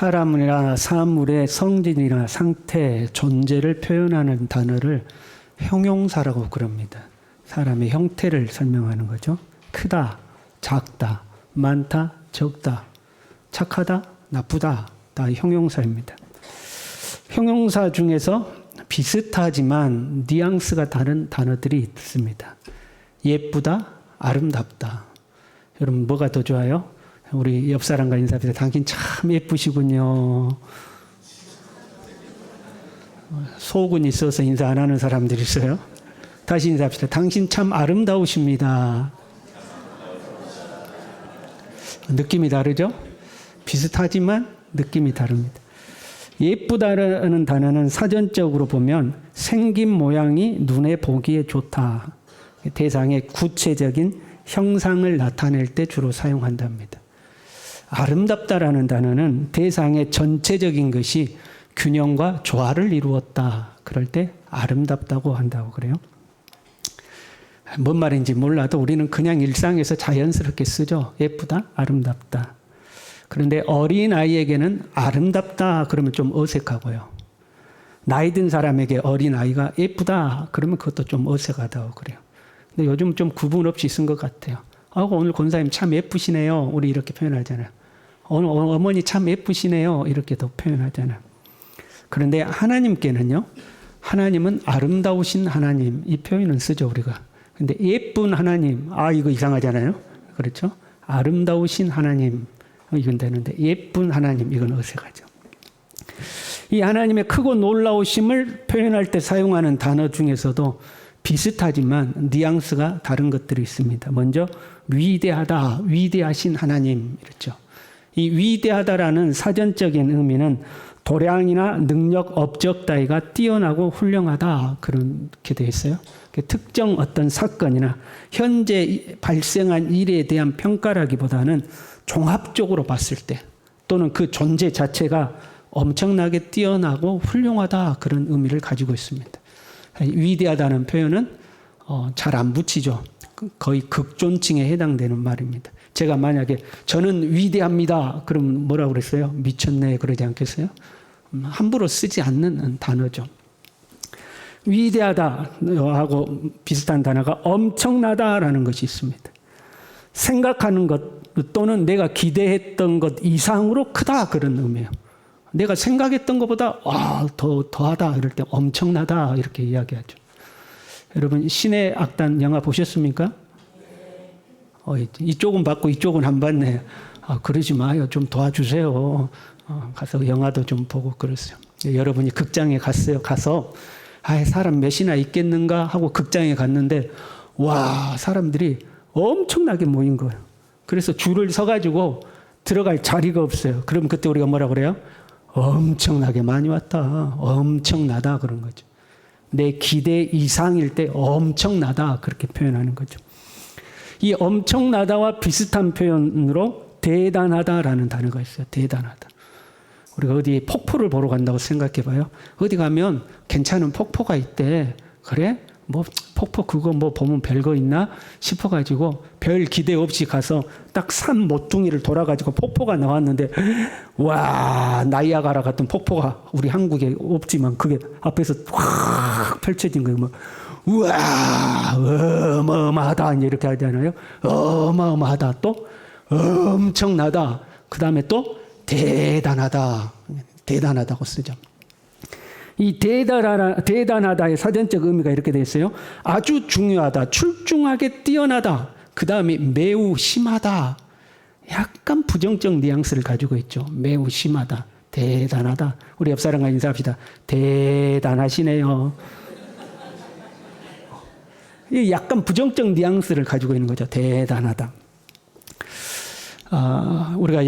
사람이나 사물의 성질이나 상태, 존재를 표현하는 단어를 형용사라고 그럽니다. 사람의 형태를 설명하는 거죠. 크다, 작다, 많다, 적다, 착하다, 나쁘다, 다 형용사입니다. 형용사 중에서 비슷하지만 뉘앙스가 다른 단어들이 있습니다. 예쁘다, 아름답다. 여러분 뭐가 더 좋아요? 우리 옆 사람과 인사합시다. 당신 참 예쁘시군요. 속은 있어서 인사 안 하는 사람들이 있어요. 다시 인사합시다. 당신 참 아름다우십니다. 느낌이 다르죠? 비슷하지만 느낌이 다릅니다. 예쁘다라는 단어는 사전적으로 보면 생긴 모양이 눈에 보기에 좋다. 대상의 구체적인 형상을 나타낼 때 주로 사용한답니다. 아름답다라는 단어는 대상의 전체적인 것이 균형과 조화를 이루었다. 그럴 때 아름답다고 한다고 그래요. 뭔 말인지 몰라도 우리는 그냥 일상에서 자연스럽게 쓰죠. 예쁘다, 아름답다. 그런데 어린아이에게는 아름답다 그러면 좀 어색하고요. 나이 든 사람에게 어린아이가 예쁘다 그러면 그것도 좀 어색하다고 그래요. 근데 요즘 좀 구분 없이 쓴 것 같아요. 오늘 권사님 참 예쁘시네요. 우리 이렇게 표현하잖아요. 오늘 어머니 참 예쁘시네요. 이렇게도 표현하잖아요. 그런데 하나님께는요. 하나님은 아름다우신 하나님 이 표현은 쓰죠 우리가. 근데 예쁜 하나님 이거 이상하잖아요. 그렇죠? 아름다우신 하나님 이건 되는데 예쁜 하나님 이건 어색하죠. 이 하나님의 크고 놀라우심을 표현할 때 사용하는 단어 중에서도 비슷하지만 뉘앙스가 다른 것들이 있습니다. 먼저 위대하다, 위대하신 하나님 이렇죠. 이 위대하다라는 사전적인 의미는 도량이나 능력, 업적 따위가 뛰어나고 훌륭하다 그렇게 되어 있어요. 특정 어떤 사건이나 현재 발생한 일에 대한 평가라기보다는 종합적으로 봤을 때 또는 그 존재 자체가 엄청나게 뛰어나고 훌륭하다 그런 의미를 가지고 있습니다. 위대하다는 표현은 잘 안 붙이죠. 거의 극존칭에 해당되는 말입니다. 제가 만약에 저는 위대합니다. 그럼 뭐라고 그랬어요? 미쳤네 그러지 않겠어요? 함부로 쓰지 않는 단어죠. 위대하다하고 비슷한 단어가 엄청나다라는 것이 있습니다. 생각하는 것 또는 내가 기대했던 것 이상으로 크다 그런 의미예요. 내가 생각했던 것보다 더하다 이럴 때 엄청나다 이렇게 이야기하죠. 여러분 신의 악단 영화 보셨습니까? 이쪽은 봤고 이쪽은 안 봤네. 그러지 마요. 좀 도와주세요. 가서 영화도 좀 보고 그랬어요. 여러분이 극장에 갔어요. 가서 사람 몇이나 있겠는가 하고 극장에 갔는데 사람들이 엄청나게 모인 거예요. 그래서 줄을 서가지고 들어갈 자리가 없어요. 그럼 그때 우리가 뭐라 그래요? 엄청나게 많이 왔다. 엄청나다 그런 거죠. 내 기대 이상일 때 엄청나다 그렇게 표현하는 거죠. 이 엄청나다와 비슷한 표현으로 대단하다라는 단어가 있어요. 대단하다. 우리가 어디 폭포를 보러 간다고 생각해 봐요. 어디 가면 괜찮은 폭포가 있대. 그래? 폭포 그거 보면 별거 있나 싶어가지고 별 기대 없이 가서 딱 산 모퉁이를 돌아가지고 폭포가 나왔는데 나이아가라 같은 폭포가 우리 한국에 없지만 그게 앞에서 확 펼쳐진 거예요. 어마어마하다 이렇게 하잖아요. 어마어마하다 또 엄청나다 그 다음에 또 대단하다고 쓰죠. 이 대단하다의 사전적 의미가 이렇게 되어 있어요. 아주 중요하다, 출중하게 뛰어나다, 그 다음에 매우 심하다. 약간 부정적 뉘앙스를 가지고 있죠. 매우 심하다, 대단하다. 우리 옆 사람과 인사합시다. 대단하시네요. 약간 부정적 뉘앙스를 가지고 있는 거죠. 대단하다. 우리가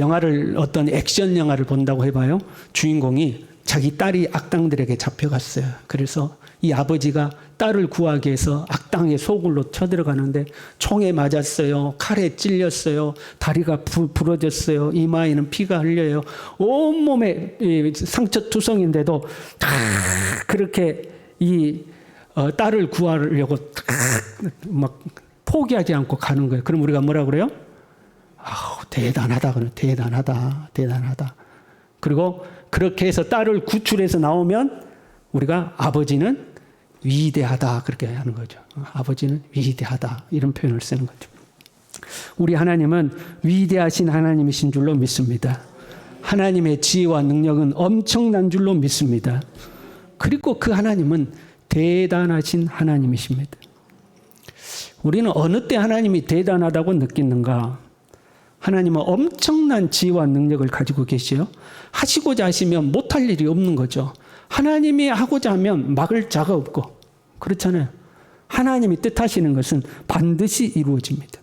어떤 액션 영화를 본다고 해봐요. 주인공이 자기 딸이 악당들에게 잡혀갔어요. 그래서 이 아버지가 딸을 구하기 위해서 악당의 소굴로 쳐들어가는데 총에 맞았어요. 칼에 찔렸어요. 다리가 부러졌어요. 이마에는 피가 흘려요. 온몸에 상처투성인데도 다 그렇게 딸을 구하려고 막 포기하지 않고 가는 거예요. 그럼 우리가 뭐라 그래요? 대단하다. 대단하다. 그리고 그렇게 해서 딸을 구출해서 나오면 우리가 아버지는 위대하다 그렇게 하는 거죠. 아버지는 위대하다 이런 표현을 쓰는 거죠. 우리 하나님은 위대하신 하나님이신 줄로 믿습니다. 하나님의 지혜와 능력은 엄청난 줄로 믿습니다. 그리고 그 하나님은 대단하신 하나님이십니다. 우리는 어느 때 하나님이 대단하다고 느끼는가? 하나님은 엄청난 지혜와 능력을 가지고 계시요. 하시고자 하시면 못할 일이 없는 거죠. 하나님이 하고자 하면 막을 자가 없고 그렇잖아요. 하나님이 뜻하시는 것은 반드시 이루어집니다.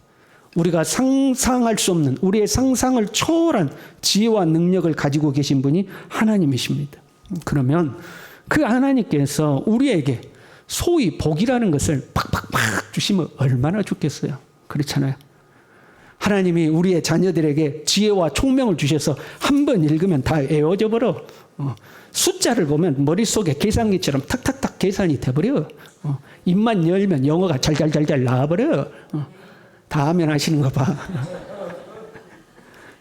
우리가 상상할 수 없는 우리의 상상을 초월한 지혜와 능력을 가지고 계신 분이 하나님이십니다. 그러면 그 하나님께서 우리에게 소위 복이라는 것을 팍팍팍 주시면 얼마나 좋겠어요. 그렇잖아요. 하나님이 우리의 자녀들에게 지혜와 총명을 주셔서 한 번 읽으면 다 외워져 버려. 숫자를 보면 머릿속에 계산기처럼 탁탁탁 계산이 돼버려. 입만 열면 영어가 잘잘잘잘 나와버려. 다 하면 하시는 거 봐.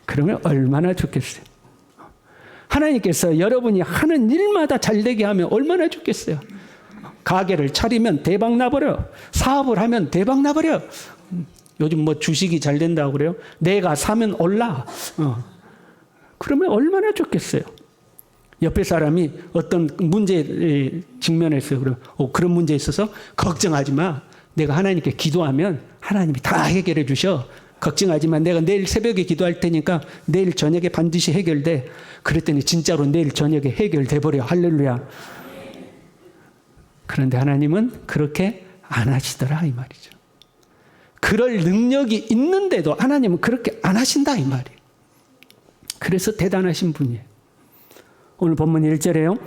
그러면 얼마나 좋겠어요. 하나님께서 여러분이 하는 일마다 잘되게 하면 얼마나 좋겠어요. 가게를 차리면 대박 나버려. 사업을 하면 대박 나버려. 요즘 뭐 주식이 잘 된다고 그래요. 내가 사면 올라. 그러면 얼마나 좋겠어요. 옆에 사람이 어떤 문제에 직면해서 그런 문제에 있어서 걱정하지 마. 내가 하나님께 기도하면 하나님이 다 해결해 주셔. 걱정하지 마. 내가 내일 새벽에 기도할 테니까 내일 저녁에 반드시 해결돼. 그랬더니 진짜로 내일 저녁에 해결돼 버려. 할렐루야. 그런데 하나님은 그렇게 안 하시더라 이 말이죠. 그럴 능력이 있는데도 하나님은 그렇게 안 하신다 이 말이에요. 그래서 대단하신 분이에요. 오늘 본문 1절에요.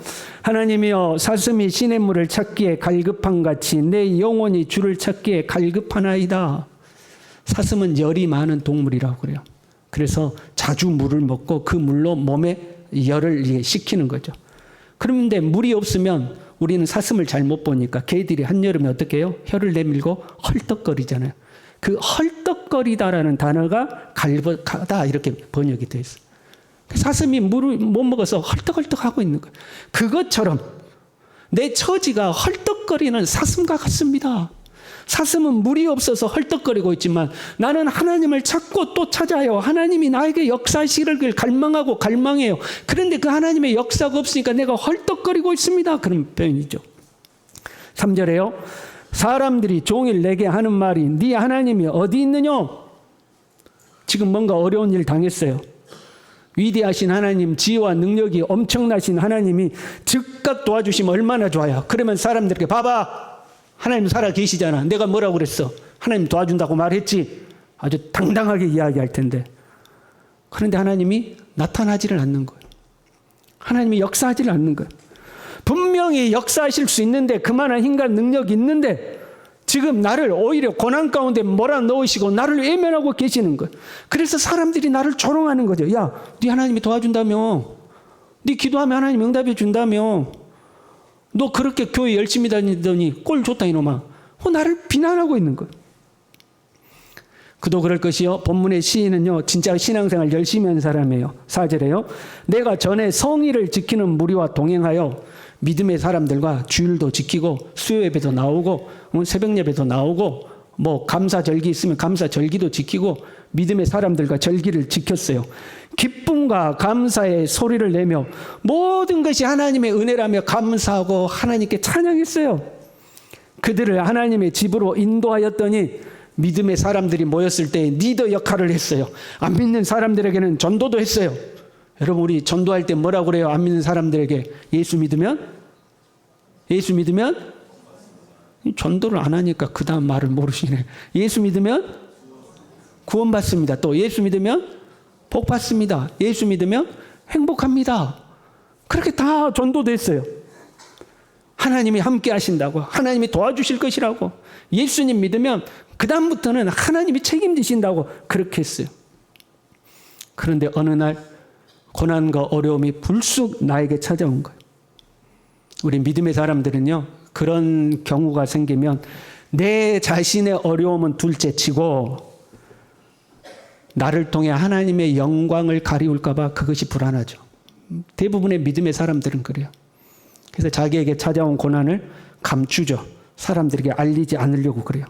하나님이여 사슴이 시냇물을 찾기에 갈급한 같이 내 영혼이 주를 찾기에 갈급하나이다. 사슴은 열이 많은 동물이라고 그래요. 그래서 자주 물을 먹고 그 물로 몸에 열을 식히는 거죠. 그런데 물이 없으면 우리는 사슴을 잘못 보니까 개들이 한여름에 어떻게 해요? 혀를 내밀고 헐떡거리잖아요. 그 헐떡거리다라는 단어가 갈급하다 이렇게 번역이 되어 있어요. 사슴이 물을 못 먹어서 헐떡헐떡하고 있는 거예요. 그것처럼 내 처지가 헐떡거리는 사슴과 같습니다. 사슴은 물이 없어서 헐떡거리고 있지만 나는 하나님을 찾고 또 찾아요. 하나님이 나에게 역사하시기를 갈망하고 갈망해요. 그런데 그 하나님의 역사가 없으니까 내가 헐떡거리고 있습니다. 그런 표현이죠. 3절에요. 사람들이 종일 내게 하는 말이 네 하나님이 어디 있느냐? 지금 뭔가 어려운 일 당했어요. 위대하신 하나님, 지혜와 능력이 엄청나신 하나님이 즉각 도와주시면 얼마나 좋아요. 그러면 사람들에게 봐봐. 하나님 살아 계시잖아. 내가 뭐라고 그랬어? 하나님 도와준다고 말했지. 아주 당당하게 이야기할 텐데. 그런데 하나님이 나타나지를 않는 거예요. 하나님이 역사하지를 않는 거예요. 분명히 역사하실 수 있는데 그만한 힘과 능력이 있는데 지금 나를 오히려 고난 가운데 몰아넣으시고 나를 외면하고 계시는 거예요. 그래서 사람들이 나를 조롱하는 거죠. 야, 네 하나님이 도와준다며. 네 기도하면 하나님 응답해 준다며. 너 그렇게 교회 열심히 다니더니 꼴 좋다 이놈아. 나를 비난하고 있는 거예요. 그도 그럴 것이요. 본문의 시인은요. 진짜 신앙생활 열심히 한 사람이에요. 4절에요. 내가 전에 성의를 지키는 무리와 동행하여 믿음의 사람들과 주일도 지키고 수요예배도 나오고 새벽예배도 나오고 뭐 감사절기 있으면 감사절기도 지키고 믿음의 사람들과 절기를 지켰어요. 기쁨과 감사의 소리를 내며 모든 것이 하나님의 은혜라며 감사하고 하나님께 찬양했어요. 그들을 하나님의 집으로 인도하였더니 믿음의 사람들이 모였을 때 리더 역할을 했어요. 안 믿는 사람들에게는 전도도 했어요. 여러분 우리 전도할 때 뭐라고 그래요? 안 믿는 사람들에게 예수 믿으면 전도를 안 하니까 그 다음 말을 모르시네. 예수 믿으면 구원받습니다. 또 예수 믿으면 복받습니다. 예수 믿으면 행복합니다. 그렇게 다 전도됐어요. 하나님이 함께 하신다고, 하나님이 도와주실 것이라고, 예수님 믿으면 그 다음부터는 하나님이 책임지신다고 그렇게 했어요. 그런데 어느 날 고난과 어려움이 불쑥 나에게 찾아온 거예요. 우리 믿음의 사람들은요, 그런 경우가 생기면 내 자신의 어려움은 둘째치고 나를 통해 하나님의 영광을 가리울까 봐 그것이 불안하죠. 대부분의 믿음의 사람들은 그래요. 그래서 자기에게 찾아온 고난을 감추죠. 사람들에게 알리지 않으려고 그래요.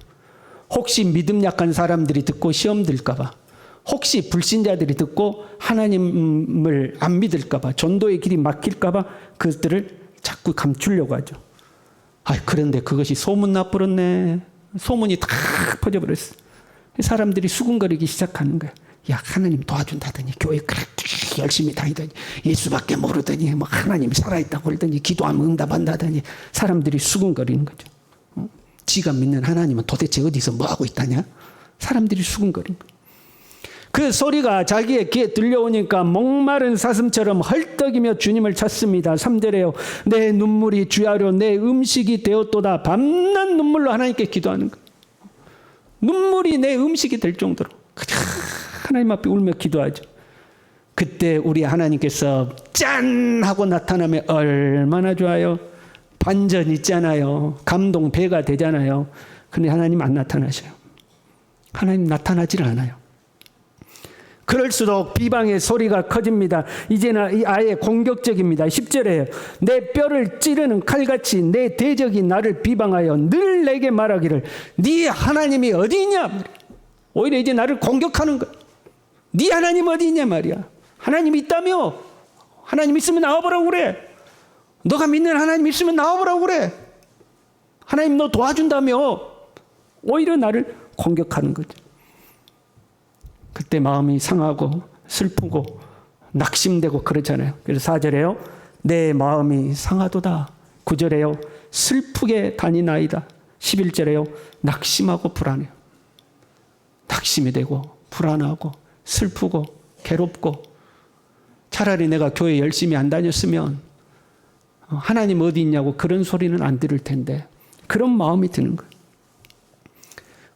혹시 믿음 약한 사람들이 듣고 시험 들까 봐, 혹시 불신자들이 듣고 하나님을 안 믿을까 봐, 전도의 길이 막힐까 봐 그것들을 자꾸 감추려고 하죠. 그런데 그것이 소문나 버렸네. 소문이 다 퍼져버렸어. 사람들이 수군거리기 시작하는 거야. 야, 하나님 도와준다더니 교회 그렇게 열심히 다니더니 예수밖에 모르더니 뭐 하나님이 살아있다고 그러더니 기도하면 응답한다더니 사람들이 수군거리는 거죠. 지가 믿는 하나님은 도대체 어디서 뭐하고 있다냐? 사람들이 수군거리는 거예요. 그 소리가 자기의 귀에 들려오니까 목마른 사슴처럼 헐떡이며 주님을 찾습니다. 3절에요. 내 눈물이 주야로 내 음식이 되었도다. 밤낮 눈물로 하나님께 기도하는 거예요. 눈물이 내 음식이 될 정도로 하나님 앞에 울며 기도하죠. 그때 우리 하나님께서 짠 하고 나타나면 얼마나 좋아요. 반전 있잖아요. 감동 배가 되잖아요. 근데 하나님 안 나타나셔요. 하나님 나타나질 않아요. 그럴수록 비방의 소리가 커집니다. 이제는 아예 공격적입니다. 10절에 내 뼈를 찌르는 칼같이 내 대적이 나를 비방하여 늘 내게 말하기를 네 하나님이 어디 있냐. 오히려 이제 나를 공격하는 거야. 네 하나님 어디 있냐 말이야. 하나님 있다며. 하나님 있으면 나와보라고 그래. 너가 믿는 하나님 있으면 나와보라고 그래. 하나님 너 도와준다며. 오히려 나를 공격하는 거죠. 그때 마음이 상하고 슬프고 낙심되고 그렇잖아요. 그래서 4절에요. 내 마음이 상하도다. 9절에요. 슬프게 다니나이다. 11절에요. 낙심하고 불안해요. 낙심이 되고 불안하고 슬프고 괴롭고 차라리 내가 교회 열심히 안 다녔으면 하나님 어디 있냐고 그런 소리는 안 들을 텐데 그런 마음이 드는 거예요.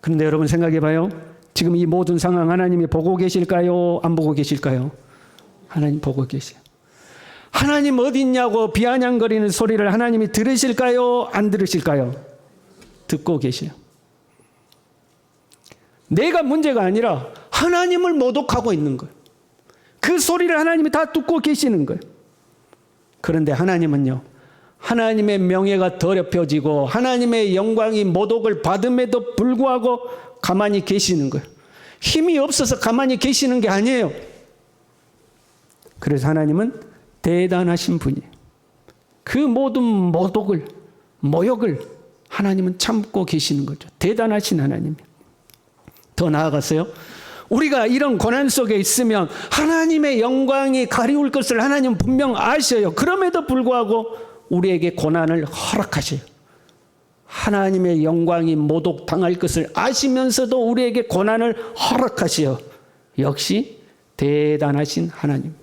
그런데 여러분 생각해 봐요. 지금 이 모든 상황 하나님이 보고 계실까요? 안 보고 계실까요? 하나님 보고 계세요. 하나님 어디 있냐고 비아냥거리는 소리를 하나님이 들으실까요? 안 들으실까요? 듣고 계세요. 내가 문제가 아니라 하나님을 모독하고 있는 거예요. 그 소리를 하나님이 다 듣고 계시는 거예요. 그런데 하나님은요. 하나님의 명예가 더럽혀지고 하나님의 영광이 모독을 받음에도 불구하고 가만히 계시는 거예요. 힘이 없어서 가만히 계시는 게 아니에요. 그래서 하나님은 대단하신 분이에요. 그 모든 모독을, 모욕을 하나님은 참고 계시는 거죠. 대단하신 하나님이에요. 더 나아가서요. 우리가 이런 고난 속에 있으면 하나님의 영광이 가리울 것을 하나님은 분명 아셔요. 그럼에도 불구하고 우리에게 고난을 허락하셔요. 하나님의 영광이 모독당할 것을 아시면서도 우리에게 고난을 허락하시어 역시 대단하신 하나님.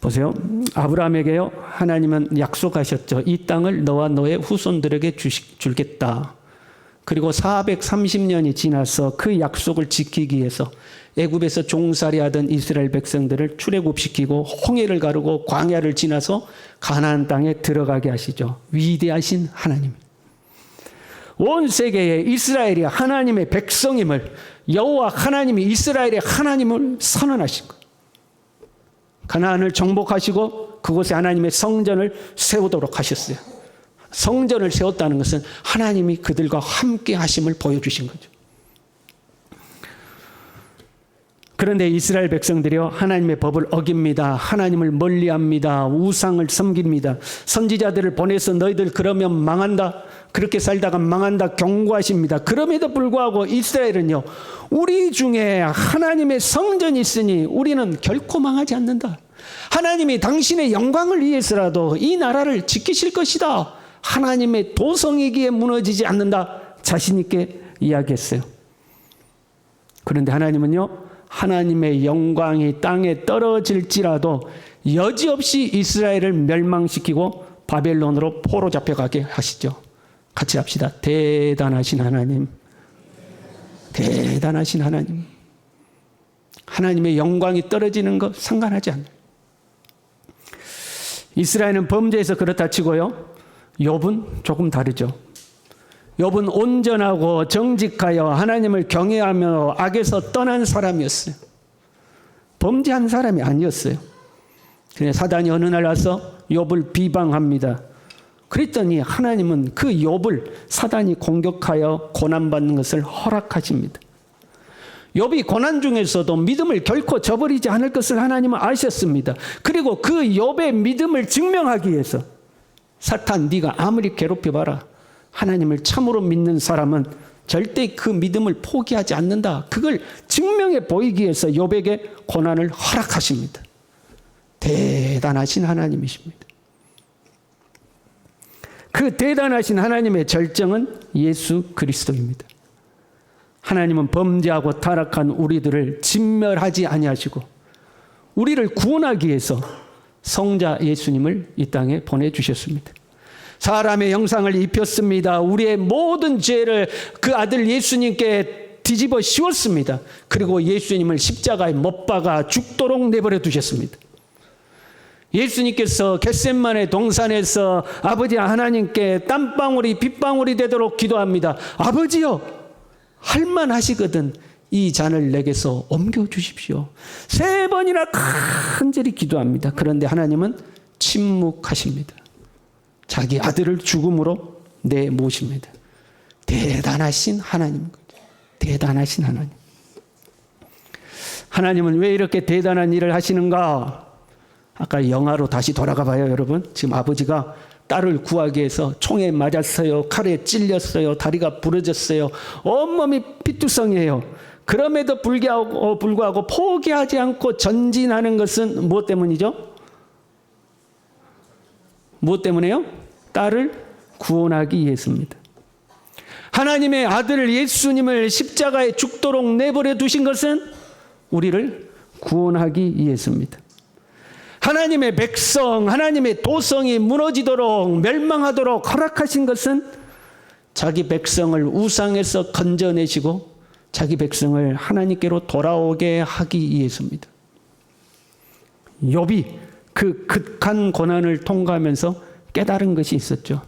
보세요. 아브라함에게요. 하나님은 약속하셨죠. 이 땅을 너와 너의 후손들에게 주겠다. 그리고 430년이 지나서 그 약속을 지키기 위해서 애굽에서 종살이하던 이스라엘 백성들을 출애굽시키고 홍해를 가르고 광야를 지나서 가나안 땅에 들어가게 하시죠. 위대하신 하나님. 온 세계에 이스라엘이 하나님의 백성임을 여호와 하나님이 이스라엘의 하나님을 선언하신 거예요. 가나안을 정복하시고 그곳에 하나님의 성전을 세우도록 하셨어요. 성전을 세웠다는 것은 하나님이 그들과 함께 하심을 보여주신 거죠. 그런데 이스라엘 백성들이요 하나님의 법을 어깁니다. 하나님을 멀리합니다. 우상을 섬깁니다. 선지자들을 보내서 너희들 그러면 망한다. 그렇게 살다가 망한다 경고하십니다. 그럼에도 불구하고 이스라엘은요 우리 중에 하나님의 성전이 있으니 우리는 결코 망하지 않는다. 하나님이 당신의 영광을 위해서라도 이 나라를 지키실 것이다. 하나님의 도성이기에 무너지지 않는다. 자신 있게 이야기했어요. 그런데 하나님은요 하나님의 영광이 땅에 떨어질지라도 여지없이 이스라엘을 멸망시키고 바벨론으로 포로 잡혀가게 하시죠. 같이 합시다. 대단하신 하나님. 대단하신 하나님. 하나님의 영광이 떨어지는 것 상관하지 않아요. 이스라엘은 범죄해서 그렇다 치고요. 욥은 조금 다르죠. 욥은 온전하고 정직하여 하나님을 경외하며 악에서 떠난 사람이었어요. 범죄한 사람이 아니었어요. 그런데 사단이 어느 날 와서 욥을 비방합니다. 그랬더니 하나님은 그 욥을 사단이 공격하여 고난받는 것을 허락하십니다. 욥이 고난 중에서도 믿음을 결코 저버리지 않을 것을 하나님은 아셨습니다. 그리고 그 욥의 믿음을 증명하기 위해서 사탄, 네가 아무리 괴롭혀봐라, 하나님을 참으로 믿는 사람은 절대 그 믿음을 포기하지 않는다. 그걸 증명해 보이기 위해서 욥에게 고난을 허락하십니다. 대단하신 하나님이십니다. 그 대단하신 하나님의 절정은 예수 그리스도입니다. 하나님은 범죄하고 타락한 우리들을 진멸하지 아니하시고 우리를 구원하기 위해서 성자 예수님을 이 땅에 보내주셨습니다. 사람의 형상을 입혔습니다. 우리의 모든 죄를 그 아들 예수님께 뒤집어 씌웠습니다. 그리고 예수님을 십자가에 못 박아 죽도록 내버려 두셨습니다. 예수님께서 겟셋마네 동산에서 아버지 하나님께 땀방울이 빗방울이 되도록 기도합니다. 아버지요, 할만하시거든 이 잔을 내게서 옮겨주십시오. 3번이나 간절히 기도합니다. 그런데 하나님은 침묵하십니다. 자기 아들을 죽음으로 내모십니다. 대단하신 하나님, 대단하신 하나님. 하나님은 왜 이렇게 대단한 일을 하시는가? 아까 영화로 다시 돌아가 봐요, 여러분. 지금 아버지가 딸을 구하기 위해서 총에 맞았어요. 칼에 찔렸어요. 다리가 부러졌어요. 온몸이 피투성이에요. 그럼에도 불구하고 포기하지 않고 전진하는 것은 무엇 때문이죠? 무엇 때문에요? 딸을 구원하기 위해서입니다. 하나님의 아들 예수님을 십자가에 죽도록 내버려 두신 것은 우리를 구원하기 위해서입니다. 하나님의 백성, 하나님의 도성이 무너지도록 멸망하도록 허락하신 것은 자기 백성을 우상에서 건져내시고 자기 백성을 하나님께로 돌아오게 하기 위해서입니다. 욥이 그 극한 고난을 통과하면서 깨달은 것이 있었죠.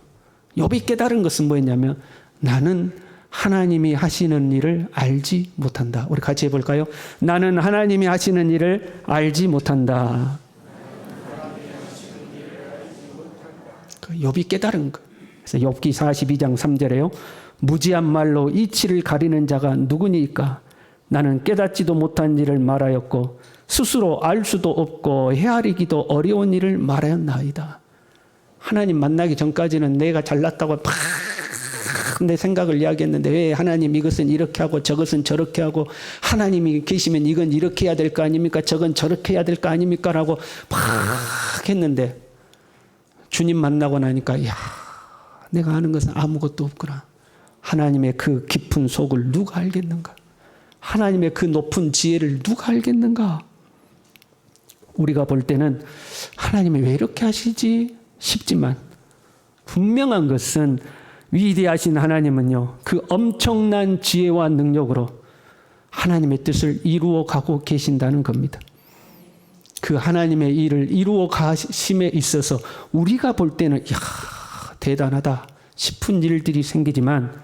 욥이 깨달은 것은 뭐였냐면 나는 하나님이 하시는 일을 알지 못한다. 우리 같이 해볼까요? 나는 하나님이 하시는 일을 알지 못한다. 욥이 깨달은 거. 그래서 욥기 42장 3절에요. 무지한 말로 이치를 가리는 자가 누구니까? 나는 깨닫지도 못한 일을 말하였고 스스로 알 수도 없고 헤아리기도 어려운 일을 말하였나이다. 하나님 만나기 전까지는 내가 잘났다고 막 내 생각을 이야기했는데 왜 하나님 이것은 이렇게 하고 저것은 저렇게 하고 하나님이 계시면 이건 이렇게 해야 될 거 아닙니까? 저건 저렇게 해야 될 거 아닙니까? 라고 막 했는데 주님 만나고 나니까 야, 내가 아는 것은 아무것도 없구나. 하나님의 그 깊은 속을 누가 알겠는가? 하나님의 그 높은 지혜를 누가 알겠는가? 우리가 볼 때는 하나님이 왜 이렇게 하시지 싶지만 분명한 것은 위대하신 하나님은요, 그 엄청난 지혜와 능력으로 하나님의 뜻을 이루어 가고 계신다는 겁니다. 그 하나님의 일을 이루어 가심에 있어서 우리가 볼 때는 이야, 대단하다 싶은 일들이 생기지만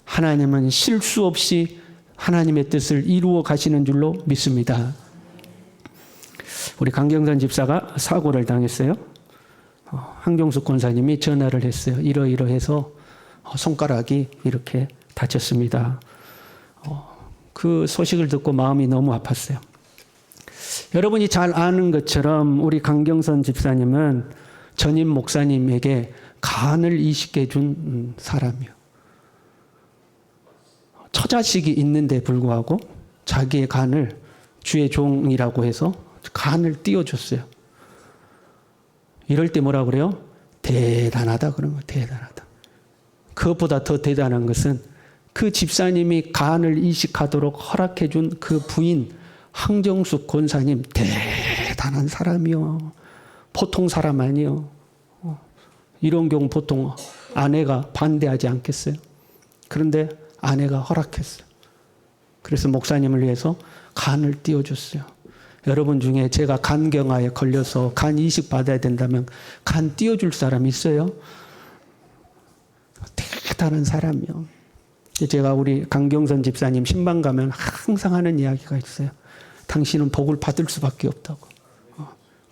하나님은 실수 없이 하나님의 뜻을 이루어 가시는 줄로 믿습니다. 우리 강경선 집사가 사고를 당했어요. 한경숙 권사님이 전화를 했어요. 이러이러해서 손가락이 이렇게 다쳤습니다. 그 소식을 듣고 마음이 너무 아팠어요. 여러분이 잘 아는 것처럼 우리 강경선 집사님은 전임 목사님에게 간을 이식해 준 사람이요. 처자식이 있는데 불구하고 자기의 간을 주의 종이라고 해서 간을 띄워줬어요. 이럴 때 뭐라 그래요? 대단하다 그런 거예요. 대단하다. 그것보다 더 대단한 것은 그 집사님이 간을 이식하도록 허락해 준 그 부인 황정숙 권사님 대단한 사람이요. 보통 사람 아니요. 이런 경우 보통 아내가 반대하지 않겠어요? 그런데 아내가 허락했어요. 그래서 목사님을 위해서 간을 띄워줬어요. 여러분 중에 제가 간경화에 걸려서 간 이식 받아야 된다면 간 띄워줄 사람 있어요? 대단한 사람이요. 제가 우리 강경선 집사님 신방 가면 항상 하는 이야기가 있어요. 당신은 복을 받을 수밖에 없다고.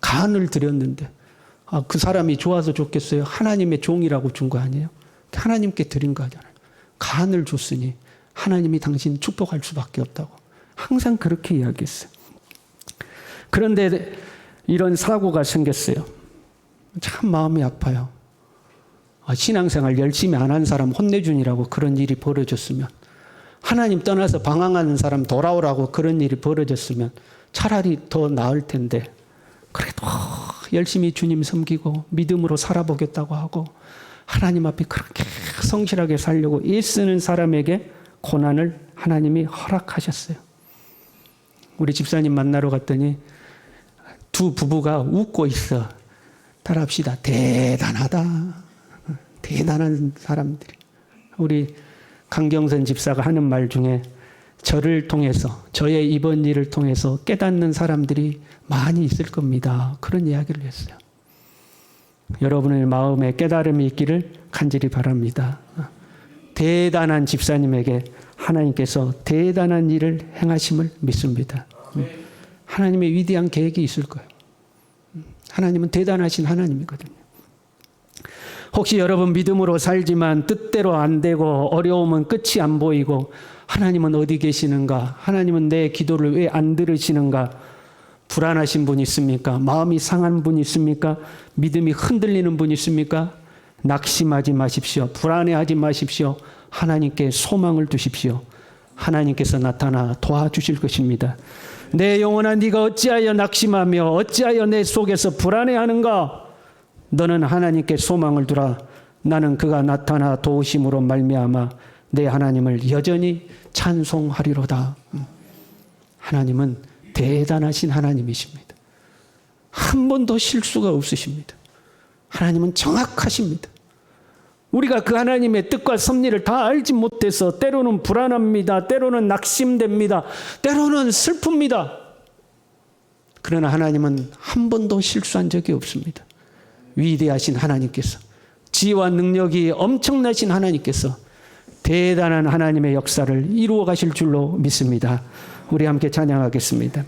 간을 드렸는데 그 사람이 좋아서 줬겠어요? 하나님의 종이라고 준 거 아니에요? 하나님께 드린 거잖아요. 간을 줬으니 하나님이 당신 축복할 수밖에 없다고. 항상 그렇게 이야기했어요. 그런데 이런 사고가 생겼어요. 참 마음이 아파요. 신앙생활 열심히 안 한 사람 혼내주니라고 그런 일이 벌어졌으면, 하나님 떠나서 방황하는 사람 돌아오라고 그런 일이 벌어졌으면 차라리 더 나을 텐데, 그래도 열심히 주님 섬기고 믿음으로 살아보겠다고 하고 하나님 앞에 그렇게 성실하게 살려고 애쓰는 사람에게 고난을 하나님이 허락하셨어요. 우리 집사님 만나러 갔더니 두 부부가 웃고 있어. 따라합시다. 대단하다. 대단한 사람들이. 우리 강경선 집사가 하는 말 중에 저를 통해서, 저의 이번 일을 통해서 깨닫는 사람들이 많이 있을 겁니다. 그런 이야기를 했어요. 여러분의 마음에 깨달음이 있기를 간절히 바랍니다. 대단한 집사님에게 하나님께서 대단한 일을 행하심을 믿습니다. 하나님의 위대한 계획이 있을 거예요. 하나님은 대단하신 하나님이거든요. 혹시 여러분 믿음으로 살지만 뜻대로 안 되고 어려움은 끝이 안 보이고 하나님은 어디 계시는가? 하나님은 내 기도를 왜 안 들으시는가? 불안하신 분 있습니까? 마음이 상한 분 있습니까? 믿음이 흔들리는 분 있습니까? 낙심하지 마십시오. 불안해하지 마십시오. 하나님께 소망을 두십시오. 하나님께서 나타나 도와주실 것입니다. 내 영혼아, 네가 어찌하여 낙심하며 어찌하여 내 속에서 불안해하는가? 너는 하나님께 소망을 두라. 나는 그가 나타나 도우심으로 말미암아 내 하나님을 여전히 찬송하리로다. 하나님은 대단하신 하나님이십니다. 한 번도 실수가 없으십니다. 하나님은 정확하십니다. 우리가 그 하나님의 뜻과 섭리를 다 알지 못해서 때로는 불안합니다. 때로는 낙심됩니다. 때로는 슬픕니다. 그러나 하나님은 한 번도 실수한 적이 없습니다. 위대하신 하나님께서, 지혜와 능력이 엄청나신 하나님께서 대단한 하나님의 역사를 이루어 가실 줄로 믿습니다. 우리 함께 찬양하겠습니다.